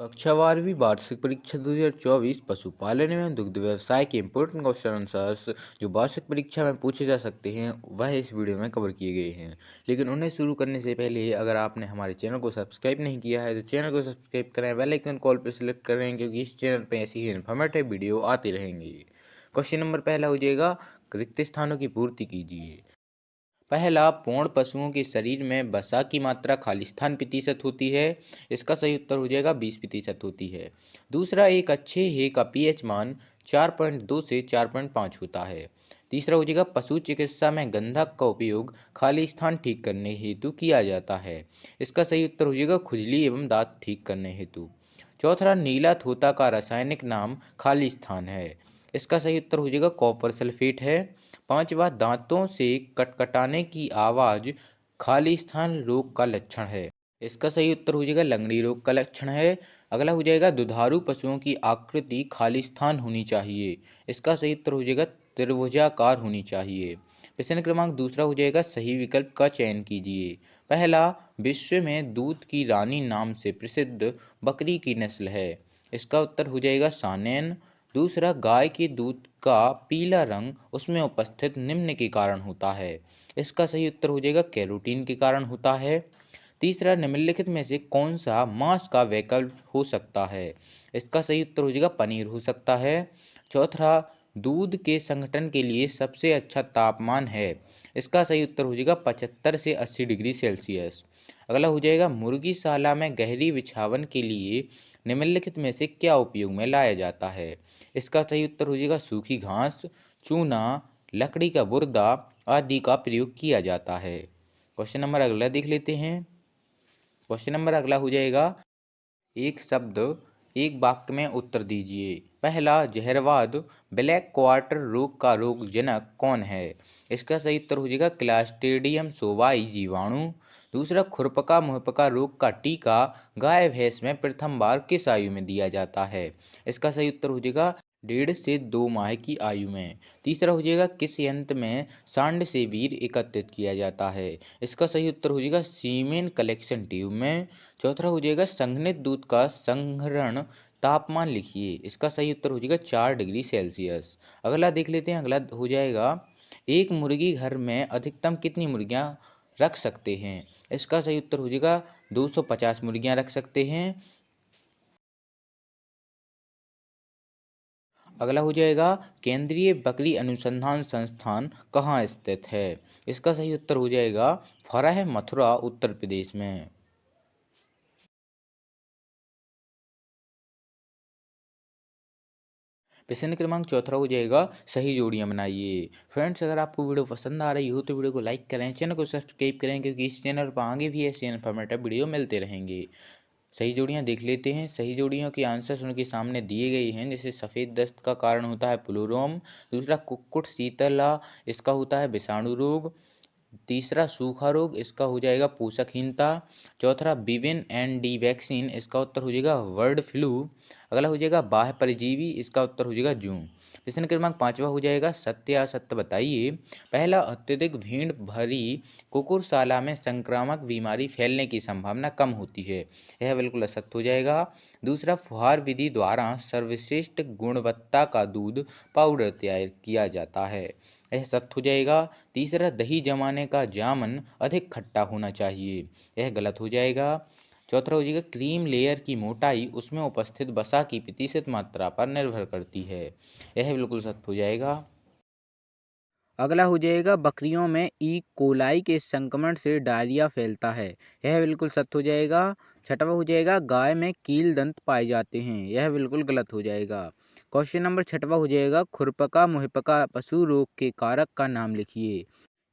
कक्षा 12वीं वार्षिक परीक्षा 2024 पशुपालन एवं दुग्ध व्यवसाय के इम्पोर्टेंट क्वेश्चन आंसर्स जो वार्षिक परीक्षा में पूछे जा सकते हैं वह इस वीडियो में कवर किए गए हैं। लेकिन उन्हें शुरू करने से पहले अगर आपने हमारे चैनल को सब्सक्राइब नहीं किया है तो चैनल को सब्सक्राइब करें, बेल आइकन कॉल पर सिलेक्ट करें क्योंकि इस चैनल पर ऐसी ही इन्फॉर्मेटिव वीडियो आती रहेंगी। क्वेश्चन नंबर पहला हो जाएगा, रिक्त स्थानों की पूर्ति कीजिए। पहला, पूर्ण पशुओं के शरीर में वसा की मात्रा खालिस्तान प्रतिशत होती है। इसका सही उत्तर हो जाएगा 20% होती है। दूसरा, एक अच्छे हे का पीएच मान 4.2 से 4.5 होता है। तीसरा हो जाएगा, पशु चिकित्सा में गंधक का उपयोग खालिस्तान ठीक करने हेतु किया जाता है। इसका सही उत्तर हो जाएगा खुजली एवं दांत ठीक करने हेतु। चौथा, नीला थोता का रासायनिक नाम खालिस्तान है। इसका सही उत्तर हो जाएगा कॉपर सल्फेट है। पांचवा, दांतों से कटकटाने की आवाज खालिस्तान रोग का लक्षण है। इसका सही उत्तर हो जाएगा लंगड़ी रोग का लक्षण है। अगला हो जाएगा, दुधारू पशुओं की आकृति खालिस्तान होनी चाहिए। इसका सही उत्तर हो जाएगा त्रिभुजाकार होनी चाहिए। प्रश्न क्रमांक दूसरा हो जाएगा, सही विकल्प का चयन कीजिए। पहला, विश्व में दूध की रानी नाम से प्रसिद्ध बकरी की नस्ल है। इसका उत्तर हो जाएगा सानेन। दूसरा, गाय के दूध का पीला रंग उसमें उपस्थित निम्न के कारण होता है। इसका सही उत्तर हो जाएगा कैरोटीन के कारण होता है। तीसरा, निम्नलिखित में से कौन सा मांस का वैकल्प हो सकता है। इसका सही उत्तर हो जाएगा पनीर हो सकता है। चौथा, दूध के संगठन के लिए सबसे अच्छा तापमान है। इसका सही उत्तर हो जाएगा 75 से 80 डिग्री सेल्सियस। अगला हो जाएगा, मुर्गीशाला में गहरी बिछावन के लिए निम्नलिखित में से क्या उपयोग में लाया जाता है। इसका सही उत्तर हो जाएगा सूखी घास, चूना, लकड़ी का बुर्दा आदि का प्रयोग किया जाता है। क्वेश्चन नंबर अगला देख लेते हैं। क्वेश्चन नंबर अगला हो जाएगा, एक शब्द एक वाक्य में उत्तर दीजिए। पहला, जहरवाद ब्लैक क्वार्टर रोग का रोगजनक कौन है। इसका सही उत्तर हो जाएगा क्लास्ट्रीडियम सोवाई जीवाणु। दूसरा, खुरपका मुहपका रोग का टीका गाय भैंस में प्रथम बार किस आयु में दिया जाता है। इसका सही उत्तर हो जाएगा 1.5 से 2 माह की आयु में। तीसरा हो जाएगा, किस यंत्र में सांड से वीर्य एकत्रित किया जाता है। इसका सही उत्तर हो जाएगा सीमेन कलेक्शन ट्यूब में। चौथा हो जाएगा, संघनित दूध का संघरण तापमान लिखिए। इसका सही उत्तर हो जाएगा 4 डिग्री सेल्सियस। अगला देख लेते हैं। अगला हो जाएगा, एक मुर्गी घर में अधिकतम कितनी मुर्गियां रख सकते हैं। इसका सही उत्तर हो जाएगा 250 मुर्गियां रख सकते हैं। अगला हो जाएगा, केंद्रीय बकरी अनुसंधान संस्थान कहाँ स्थित है। इसका सही उत्तर हो जाएगा फरह मथुरा उत्तर प्रदेश में। प्रश्न क्रमांक चौथा हो जाएगा, सही जोड़ियां बनाइए। फ्रेंड्स, अगर आपको वीडियो पसंद आ रही हो तो वीडियो को लाइक करें, चैनल को सब्सक्राइब करें क्योंकि इस चैनल पर आगे भी ऐसे इन्फॉर्मेटिव वीडियो मिलते रहेंगे। सही जोड़ियां देख लेते हैं। सही जोड़ियों के आंसर्स उनके सामने दिए गए हैं। जैसे सफ़ेद दस्त का कारण होता है प्लूरोम। दूसरा, कुक्कुट शीतला, इसका होता है विषाणु रोग। तीसरा, सूखा रोग, इसका हो जाएगा पोषकहीनता। चौथा, विभिन्न एंड डी वैक्सीन, इसका उत्तर हो जाएगा बर्ड फ्लू। अगला हो जाएगा बाह्य परजीवी, इसका उत्तर हो जाएगा जूं। प्रश्न क्रमांक पांचवा हो जाएगा, सत्य असत्य बताइए। पहला, अत्यधिक भीड़ भरी कुकुरशाला में संक्रामक बीमारी फैलने की संभावना कम होती है। यह बिल्कुल असत्य हो जाएगा। दूसरा, फुहार विधि द्वारा सर्वश्रेष्ठ गुणवत्ता का दूध पाउडर तैयार किया जाता है। यह सत्य हो जाएगा। तीसरा, दही जमाने का जामन अधिक खट्टा होना चाहिए। यह गलत हो जाएगा। चौथा हो जाएगा, क्रीम लेयर की मोटाई उसमें उपस्थित वसा की प्रतिशत मात्रा पर निर्भर करती है। यह बिल्कुल सत्य हो जाएगा। अगला हो जाएगा, बकरियों में ई कोलाई के संक्रमण से डायरिया फैलता है। यह बिल्कुल सत्य हो जाएगा। छठवा हो जाएगा, गाय में कील दंत पाए जाते हैं। यह बिल्कुल गलत हो जाएगा। क्वेश्चन नंबर छठवा हो जाएगा, खुरपका मुहपका पशु रोग के कारक का नाम लिखिए।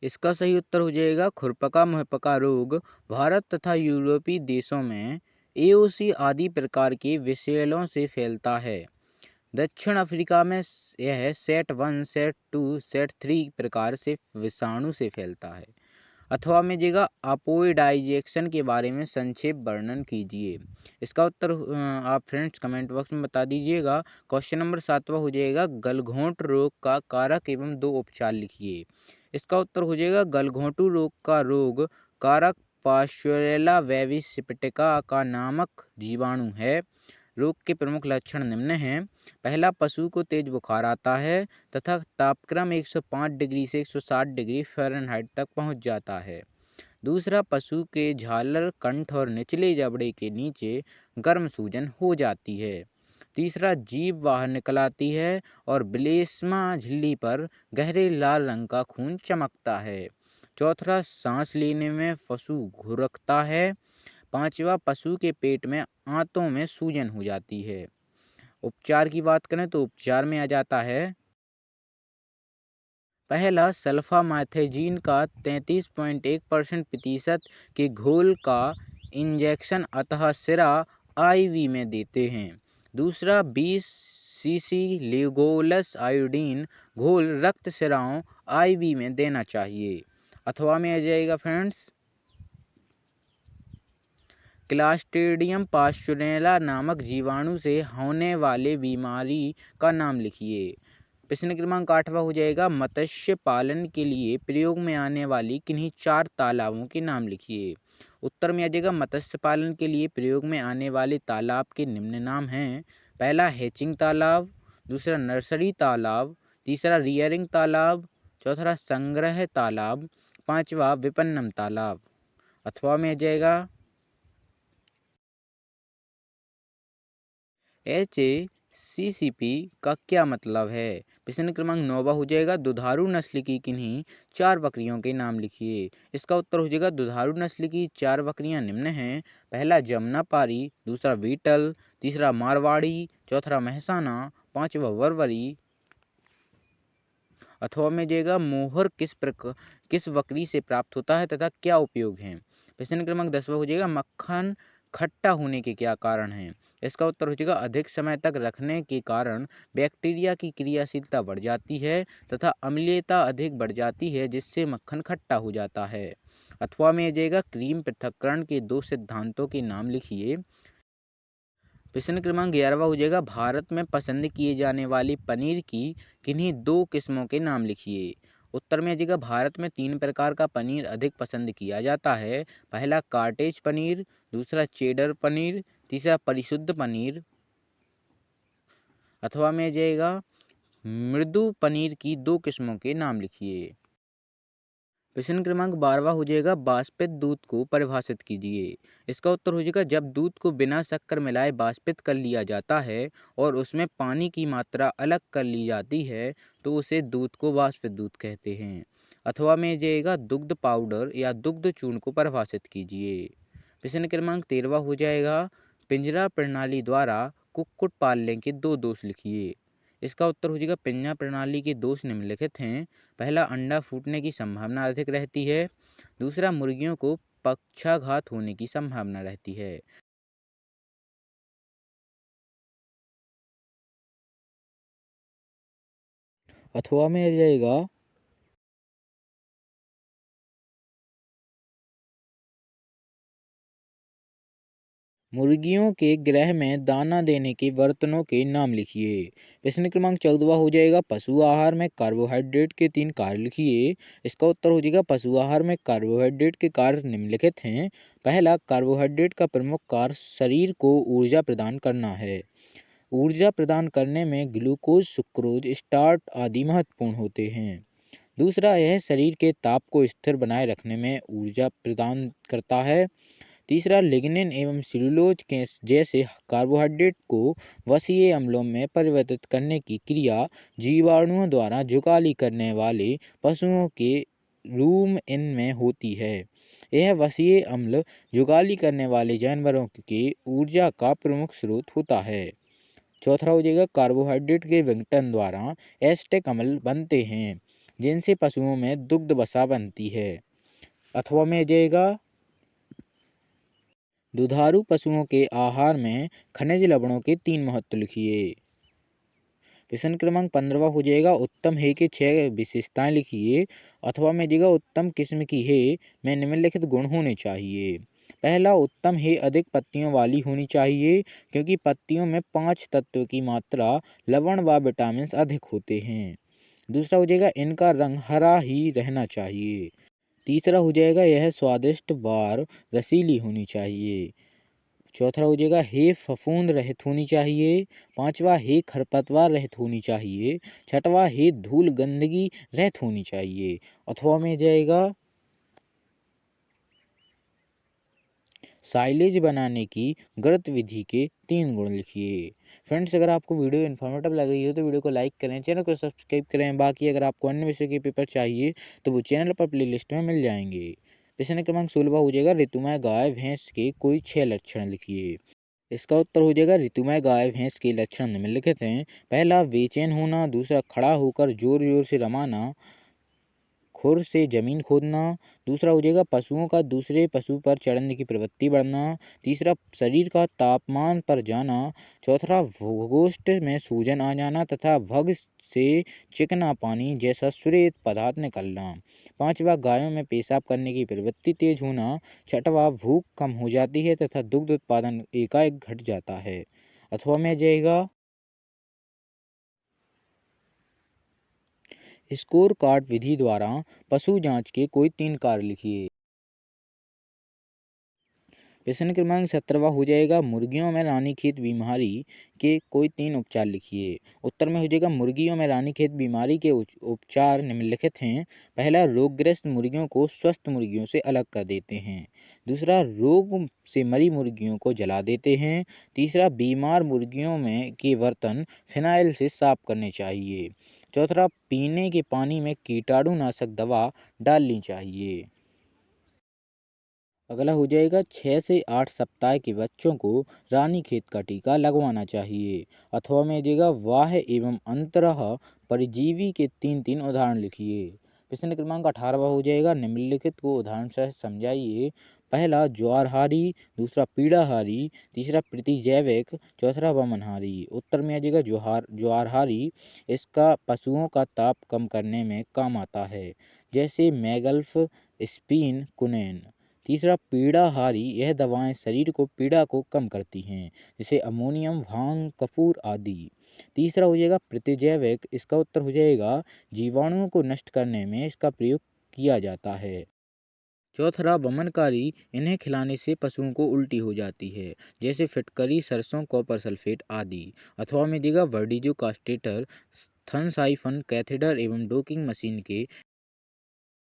इसका सही उत्तर हो जाएगा खुरपका मुहपका रोग भारत तथा यूरोपीय देशों में एओसी आदि प्रकार के विषैलों से फैलता है। दक्षिण अफ्रीका में यह सेट 1, सेट 2, सेट 3 प्रकार से विषाणु से फैलता है। अथवा में जगह अपोइडाइजेक्शन के बारे में संक्षेप वर्णन कीजिए। इसका उत्तर आप फ्रेंड्स कमेंट बॉक्स में बता दीजिएगा। क्वेश्चन नंबर 7वां हो जाएगा, गलघोंटू रोग का कारक एवं 2 उपचार लिखिए। इसका उत्तर हो जाएगा गलघोंटू रोग का रोग कारक पार्श्वेला वेविसिपिटिका का नामक जीवाणु है। रोग के प्रमुख लक्षण निम्न हैं। पहला, पशु को तेज बुखार आता है तथा तापक्रम 105 डिग्री से 160 डिग्री फ़ारेनहाइट तक पहुंच जाता है। दूसरा, पशु के झालर, कंठ और निचले जबड़े के नीचे गर्म सूजन हो जाती है। तीसरा, जीभ बाहर निकल आती है और ब्लेस्मा झिल्ली पर गहरे लाल रंग का खून चमकता है। चौथा, सांस लेने में पशु घुरकता है। पांचवा, पशु के पेट में आंतों में सूजन हो जाती है। उपचार की बात करें तो उपचार में आ जाता है। पहला, सल्फामेथाजीन का 33.1% के घोल का इंजेक्शन अतः सिरा आईवी में देते हैं। दूसरा, 20 सीसी लेगोलस आयोडीन घोल रक्त सिराओं आईवी में देना चाहिए। अथवा में आ जाएगा फ्रेंड्स, क्लास्ट्रीडियम पास्चुरेला नामक जीवाणु से होने वाले बीमारी का नाम लिखिए। प्रश्न क्रमांक 8वां हो जाएगा, मत्स्य पालन के लिए प्रयोग में आने वाली किन्हीं 4 तालाबों के नाम लिखिए। उत्तर में आ जाएगा, मत्स्य पालन के लिए प्रयोग में आने वाले तालाब के निम्न नाम हैं। पहला, हैचिंग तालाब। दूसरा, नर्सरी तालाब। तीसरा, रियरिंग तालाब। चौथा, संग्रह तालाब। पांचवा, विपणन तालाब। अथवा में आ जाएगा, HACCP का क्या मतलब है। प्रश्न क्रमांक 9वां हो जाएगा, दुधारू नस्ल की किन्हीं 4 बकरियों के नाम लिखिए। इसका उत्तर हो जाएगा, दुधारू नस्ल की 4 बकरियां निम्न हैं। पहला, जमुनापारी। दूसरा, बीटल। तीसरा, मारवाड़ी। चौथा, महसाना। पांचवा, बर्बरी। अथवा में जाएगा, मोहर किस बकरी से प्राप्त होता है तथा क्या उपयोग है। प्रश्न क्रमांक 10वां हो जाएगा, मक्खन खट्टा होने के क्या कारण हैं। इसका उत्तर हो जाएगा, अधिक समय तक रखने के कारण बैक्टीरिया की क्रियाशीलता बढ़ जाती है तथा अम्लीयता अधिक बढ़ जाती है, जिससे मक्खन खट्टा हो जाता है। अथवा में आ जाएगा, क्रीम पृथक्करण के 2 सिद्धांतों के नाम लिखिए। प्रश्न क्रमांक 11वां हो जाएगा, भारत में पसंद किए जाने वाली पनीर की किन्हीं 2 किस्मों के नाम लिखिए। उत्तर में आ जाएगा, भारत में 3 प्रकार का पनीर अधिक पसंद किया जाता है। पहला, कॉटेज पनीर। दूसरा, चेडर पनीर। तीसरा, परिशुद्ध पनीर। अथवा में आ जाएगा, मृदु पनीर की 2 किस्मों के नाम लिखिए। प्रश्न क्रमांक 12वां हो जाएगा, वाष्पित दूध को परिभाषित कीजिए। इसका उत्तर हो जाएगा, जब दूध को बिना शक्कर मिलाए वाष्पित कर लिया जाता है और उसमें पानी की मात्रा अलग कर ली जाती है तो उसे दूध को वाष्पित दूध कहते हैं। अथवा में जाएगा, दुग्ध पाउडर या दुग्ध चूर्ण को परिभाषित कीजिए। प्रश्न क्रमांक 13वां हो जाएगा, पिंजरा प्रणाली द्वारा कुक्कुट पालने के 2 दोष लिखिए। इसका उत्तर हो जाएगा, पिंजरा प्रणाली के दोष निम्नलिखित हैं। पहला, अंडा फूटने की संभावना अधिक रहती है। दूसरा, मुर्गियों को पक्षाघात होने की संभावना रहती है। अथवा में आ जाएगा, मुर्गियों के गृह में दाना देने के बर्तनों के नाम लिखिए। प्रश्न क्रमांक 14वां हो जाएगा, पशु आहार में कार्बोहाइड्रेट के 3 कार्य लिखिए। इसका उत्तर हो जाएगा, पशु आहार में कार्बोहाइड्रेट के कार्य निम्नलिखित हैं। पहला, कार्बोहाइड्रेट का प्रमुख कार्य शरीर को ऊर्जा प्रदान करना है। ऊर्जा प्रदान करने में ग्लूकोज, सुक्रोज, स्टार्च आदि महत्वपूर्ण होते हैं। दूसरा, यह शरीर के ताप को स्थिर बनाए रखने में ऊर्जा प्रदान करता है। तीसरा, लिग्निन एवं सेलुलोज के जैसे कार्बोहाइड्रेट को वसीय अम्लों में परिवर्तित करने की क्रिया जीवाणुओं द्वारा जुगाली करने वाले पशुओं के रूमइन में होती है। यह वसीय अम्ल जुगाली करने वाले जानवरों के ऊर्जा का प्रमुख स्रोत होता है। चौथा हो जाएगा, कार्बोहाइड्रेट के विघटन द्वारा एसिटिक अम्ल बनते हैं, जिनसे पशुओं में दुग्ध वसा बनती है। अथवा में जाएगा, दुधारू पशुओं के आहार में खनिज लवणों के 3 महत्व लिखिए। प्रश्न क्रमांक 15वां हो जाएगा, उत्तम हे के 6 विशेषताएं लिखिए। अथवा में जाएगा, उत्तम किस्म की हे में निम्नलिखित गुण होने चाहिए। पहला, उत्तम हे अधिक पत्तियों वाली होनी चाहिए, क्योंकि पत्तियों में 5 तत्व की मात्रा, लवण व विटामिन अधिक होते हैं। दूसरा हो जाएगा, इनका रंग हरा ही रहना चाहिए। तीसरा हो जाएगा, यह स्वादिष्ट व रसीली होनी चाहिए। चौथा हो जाएगा हे फफूंद रहित होनी चाहिए। पांचवा हे खरपतवार रहित होनी चाहिए। छठवा हे धूल गंदगी रहित होनी चाहिए। अथवा में जाएगा साइलेज बनाने की गलत विधि के 3 गुण लिखिए। फ्रेंड्स, अगर आपको वीडियो इन्फॉर्मेटिव लग रही हो तो वीडियो को लाइक करें, चैनल को सब्सक्राइब करें। बाकी अगर आपको अन्य विषय के पेपर चाहिए तो वो चैनल पर प्लेलिस्ट में मिल जाएंगे। प्रश्न क्रमांक 16 हो जाएगा ऋतुमय गाय भैंस के कोई 6 लक्षण लिखिए। इसका उत्तर हो जाएगा ऋतुमय गाय भैंस के लक्षण निम्नलिखित हैं। पहला बेचैन होना। दूसरा खड़ा होकर जोर जोर से रमाना, खुर से जमीन खोदना। दूसरा हो जाएगा पशुओं का दूसरे पशु पर चढ़ने की प्रवृत्ति बढ़ना। तीसरा शरीर का तापमान पर जाना। चौथा भूगोष्ठ में सूजन आ जाना तथा भग से चिकना पानी जैसा श्वेत पदार्थ निकलना। पांचवा गायों में पेशाब करने की प्रवृत्ति तेज होना। छठवा भूख कम हो जाती है तथा दुग्ध उत्पादन एकाएक घट जाता है। अथवा में जाएगा स्कोर कार्ड विधि द्वारा पशु जांच के कोई 3 कार्य लिखिए। प्रश्न क्रमांक 17वां हो जाएगा मुर्गियों में रानीखेत बीमारी के कोई 3 उपचार लिखिए। उत्तर में हो जाएगा मुर्गियों में रानीखेत बीमारी के उपचार निम्नलिखित हैं। पहला, रोगग्रस्त मुर्गियों को स्वस्थ मुर्गियों से अलग कर देते हैं। दूसरा, रोग से मरी मुर्गियों को जला देते हैं। तीसरा, बीमार मुर्गियों में के बर्तन फिनाइल से साफ करने चाहिए। चौथा, पीने के पानी में कीटाणुनाशक दवा डालनी चाहिए। अगला हो जाएगा 6 से 8 सप्ताह के बच्चों को रानीखेत का टीका लगवाना चाहिए। अथवा में देगा बाह्य एवं अंतरह परजीवी के 3 उदाहरण लिखिए। प्रश्न क्रमांक 18वां हो जाएगा निम्नलिखित को उदाहरण से समझाइए। पहला ज्वारहारी, दूसरा पीड़ाहारी, तीसरा प्रतिजैविक, चौथा वमनहारी। उत्तर में आ जाएगा ज्वारहारी। इसका पशुओं का ताप कम करने में काम आता है, जैसे मैगल्फ, स्पीन, कुनेन। तीसरा पीड़ाहारी, यह दवाएं शरीर को पीड़ा को कम करती हैं, जैसे अमोनियम, भांग, कपूर आदि। तीसरा हो जाएगा प्रतिजैविक। इसका उत्तर हो जाएगा जीवाणुओं को नष्ट करने में इसका प्रयोग किया जाता है। चौथा वमनकारी, इन्हें खिलाने से पशुओं को उल्टी हो जाती है, जैसे फिटकरी, सरसों, कॉपर सल्फेट आदि। अथवा में देगा वर्डिजो कास्टेटर, थन कैथेटर एवं डोकिंग मशीन के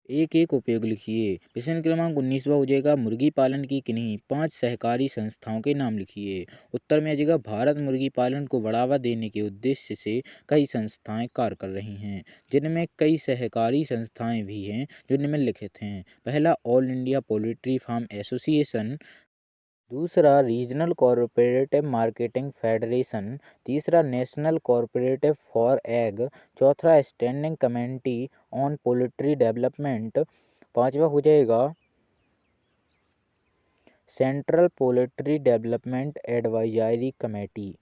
एक एक उपयोग लिखिए। प्रश्न क्रमांक 19वां हो जाएगा मुर्गी पालन की किन्हीं 5 सहकारी संस्थाओं के नाम लिखिए। उत्तर में आ जाएगा भारत मुर्गी पालन को बढ़ावा देने के उद्देश्य से कई संस्थाएं कार्य कर रही हैं, जिनमें कई सहकारी संस्थाएं भी हैं जो निम्नलिखित हैं। पहला, all India poultry farm association. दूसरा, रीजनल कोऑपरेटिव मार्केटिंग फेडरेशन। तीसरा, नेशनल कोऑपरेटिव फॉर एग। चौथा, standing committee on poultry development. पांचवा हो जाएगा central poultry development advisory committee.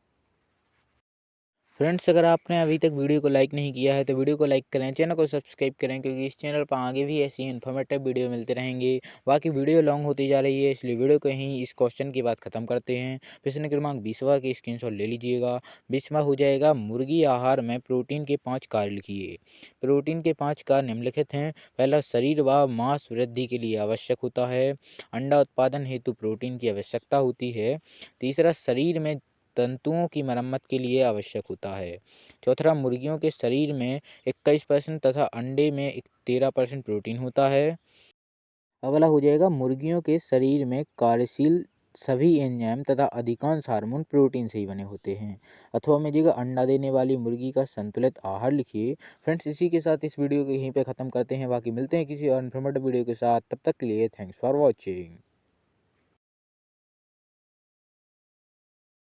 Friends, अगर आपने अभी तक वीडियो को लाइक नहीं किया है तो वीडियो को लाइक करें, चैनल को सब्सक्राइब करें, क्योंकि इस चैनल पर आगे भी ऐसी इन्फॉर्मेटिव वीडियो मिलते रहेंगे। बाकी वीडियो लॉन्ग होती जा रही है, इसलिए वीडियो को यहीं इस क्वेश्चन की बात खत्म करते हैं। प्रश्न क्रमांक 20वां की स्क्रीनशॉट ले लीजिएगा। 20वां हो जाएगा मुर्गी आहार में प्रोटीन के 5 कार्य लिखिए। प्रोटीन के 5 कार्य निम्नलिखित हैं। पहला, शरीर व मांस वृद्धि के लिए आवश्यक होता है। अंडा उत्पादन हेतु प्रोटीन की आवश्यकता होती है। तीसरा, शरीर में तंतुओं की मरम्मत के लिए आवश्यक होता है। चौथा, मुर्गियों के शरीर में 21% तथा अंडे में 13% प्रोटीन होता है। अगला हो जाएगा मुर्गियों के शरीर में कार्यशील सभी एंजाइम तथा अधिकांश हार्मोन प्रोटीन से ही बने होते हैं। अथवा में जगह अंडा देने वाली मुर्गी का संतुलित आहार लिखिए। फ्रेंड्स, इसी के साथ इस वीडियो को यहीं पे ख़त्म करते हैं। बाकी मिलते हैं किसी और इन्फॉर्मेटिव वीडियो के साथ। तब तक के लिए थैंक्स फॉर वॉचिंग।